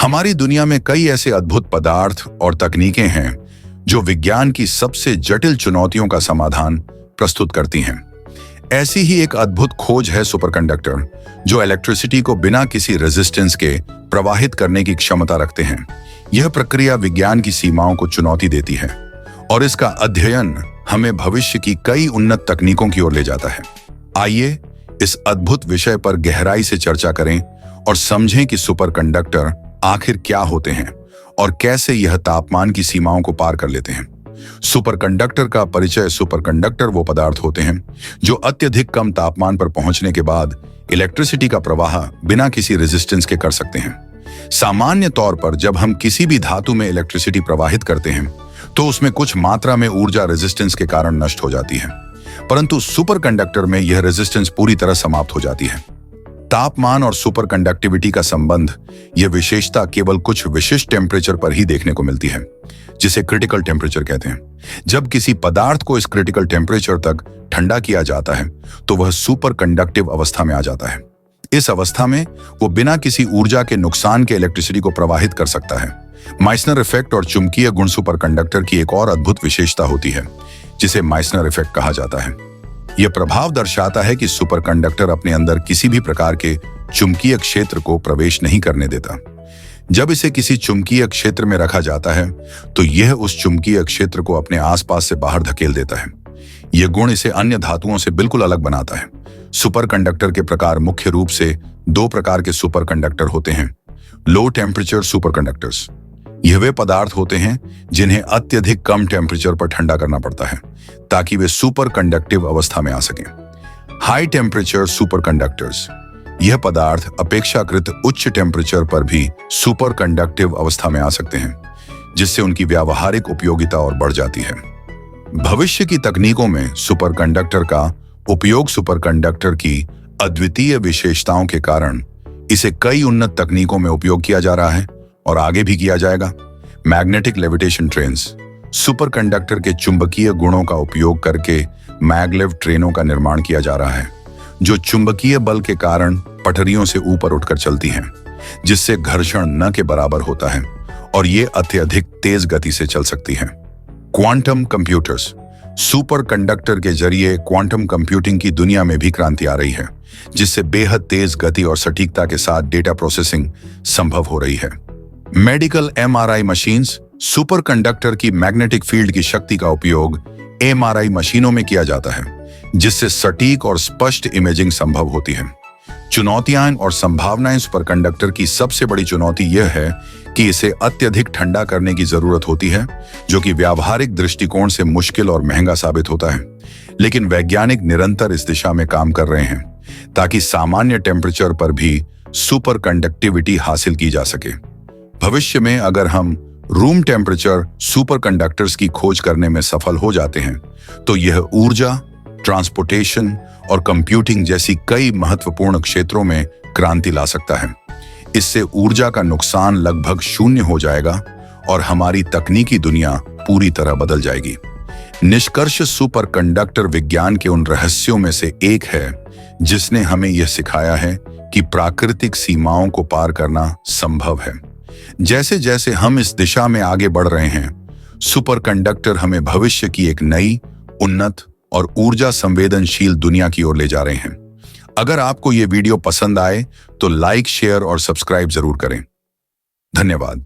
हमारी दुनिया में कई ऐसे अद्भुत पदार्थ और तकनीकें हैं जो विज्ञान की सबसे जटिल चुनौतियों का समाधान प्रस्तुत करती हैं। ऐसी ही एक अद्भुत खोज है सुपरकंडक्टर, जो इलेक्ट्रिसिटी को बिना किसी रेजिस्टेंस के प्रवाहित करने की क्षमता रखते हैं। यह प्रक्रिया विज्ञान की सीमाओं को चुनौती देती है और इसका अध्ययन हमें भविष्य की कई उन्नत तकनीकों की ओर ले जाता है। आइए इस अद्भुत विषय पर गहराई से चर्चा करें और समझें कि सुपरकंडक्टर आखिर क्या होते हैं और कैसे यह तापमान की सीमाओं को पार कर लेते हैं। सुपरकंडक्टर का परिचय। सुपरकंडक्टर वो पदार्थ होते हैं जो अत्यधिक कम तापमान पर पहुंचने के बाद इलेक्ट्रिसिटी का प्रवाह बिना किसी रेजिस्टेंस के कर सकते हैं। सामान्य तौर पर जब हम किसी भी धातु में इलेक्ट्रिसिटी प्रवाहित करते हैं तो उसमें कुछ मात्रा में ऊर्जा रेजिस्टेंस के कारण नष्ट हो जाती है, परंतु सुपरकंडक्टर में यह रेजिस्टेंस पूरी तरह समाप्त हो जाती है। तापमान और सुपरकंडक्टिविटी का संबंध, यह विशेषता केवल कुछ विशिष्ट टेम्परेचर पर ही देखने को मिलती है, जिसे क्रिटिकल टेम्परेचर कहते हैं। जब किसी पदार्थ को इस क्रिटिकल टेम्परेचर तक ठंडा किया जाता है तो वह सुपरकंडक्टिव अवस्था में आ जाता है। इस अवस्था में वो बिना किसी ऊर्जा के नुकसान के इलेक्ट्रिसिटी को प्रवाहित कर सकता है। माइसनर इफेक्ट और चुंबकीय गुण सुपरकंडक्टर की एक और अद्भुत विशेषता होती है, जिसे माइसनर इफेक्ट कहा जाता है। यह प्रभाव दर्शाता है कि सुपरकंडक्टर अपने अंदर किसी भी प्रकार के चुंबकीय क्षेत्र को प्रवेश नहीं करने देता। जब इसे किसी चुंबकीय क्षेत्र में रखा जाता है तो यह उस चुंबकीय क्षेत्र को अपने आसपास से बाहर धकेल देता है। यह गुण इसे अन्य धातुओं से बिल्कुल अलग बनाता है। सुपरकंडक्टर के प्रकार मुख्य रूप से दो प्रकार के सुपरकंडक्टर होते हैं। लो टेम्परेचर सुपरकंडक्टर्स, यह वे पदार्थ होते हैं जिन्हें अत्यधिक कम टेम्परेचर पर ठंडा करना पड़ता है ताकि वे सुपर कंडक्टिव अवस्था में आ सकें। हाई टेम्परेचर सुपरकंडक्टर्स, यह पदार्थ अपेक्षाकृत उच्च टेम्परेचर पर भी सुपर कंडक्टिव अवस्था में आ सकते हैं, जिससे उनकी व्यावहारिक उपयोगिता और बढ़ जाती है। भविष्य की तकनीकों में सुपरकंडक्टर का उपयोग सुपरकंडक्टर की अद्वितीय विशेषताओं के कारण इसे कई उन्नत तकनीकों में उपयोग किया जा रहा है और आगे भी किया जाएगा। मैग्नेटिक लेविटेशन ट्रेन्स, सुपरकंडक्टर के चुंबकीय गुणों का उपयोग करके मैगलेव ट्रेनों का निर्माण किया जा रहा है, जो चुंबकीय बल के कारण पटरियों से ऊपर उठकर चलती हैं, जिससे घर्षण न के बराबर होता है और ये अत्यधिक तेज गति से चल सकती हैं। क्वांटम कंप्यूटर्स, सुपरकंडक्टर के जरिए क्वांटम कंप्यूटिंग की दुनिया में भी क्रांति आ रही है, जिससे बेहद तेज गति और सटीकता के साथ डेटा प्रोसेसिंग संभव हो रही है। मेडिकल एमआरआई मशीन्स, सुपरकंडक्टर की मैग्नेटिक फील्ड की शक्ति का उपयोग एमआरआई मशीनों में किया जाता है, जिससे सटीक और स्पष्ट इमेजिंग संभव होती है। चुनौतियां और संभावनाएं। सुपरकंडक्टर की सबसे बड़ी चुनौती यह है कि इसे अत्यधिक ठंडा करने की जरूरत होती है, जो कि व्यावहारिक दृष्टिकोण से मुश्किल और महंगा साबित होता है। लेकिन वैज्ञानिक निरंतर इस दिशा में काम कर रहे हैं ताकि सामान्य टेम्परेचर पर भी सुपरकंडक्टिविटी हासिल की जा सके। भविष्य में अगर हम रूम टेम्परेचर सुपरकंडक्टर्स की खोज करने में सफल हो जाते हैं तो यह ऊर्जा, ट्रांसपोर्टेशन और कंप्यूटिंग जैसी कई महत्वपूर्ण क्षेत्रों में क्रांति ला सकता है। इससे ऊर्जा का नुकसान लगभग शून्य हो जाएगा और हमारी तकनीकी दुनिया पूरी तरह बदल जाएगी। निष्कर्ष, सुपरकंडक्टर विज्ञान के उन रहस्यों में से एक है जिसने हमें यह सिखाया है कि प्राकृतिक सीमाओं को पार करना संभव है। जैसे जैसे हम इस दिशा में आगे बढ़ रहे हैं, सुपरकंडक्टर हमें भविष्य की एक नई, उन्नत और ऊर्जा संवेदनशील दुनिया की ओर ले जा रहे हैं। अगर आपको ये वीडियो पसंद आए तो लाइक, शेयर और सब्सक्राइब जरूर करें। धन्यवाद।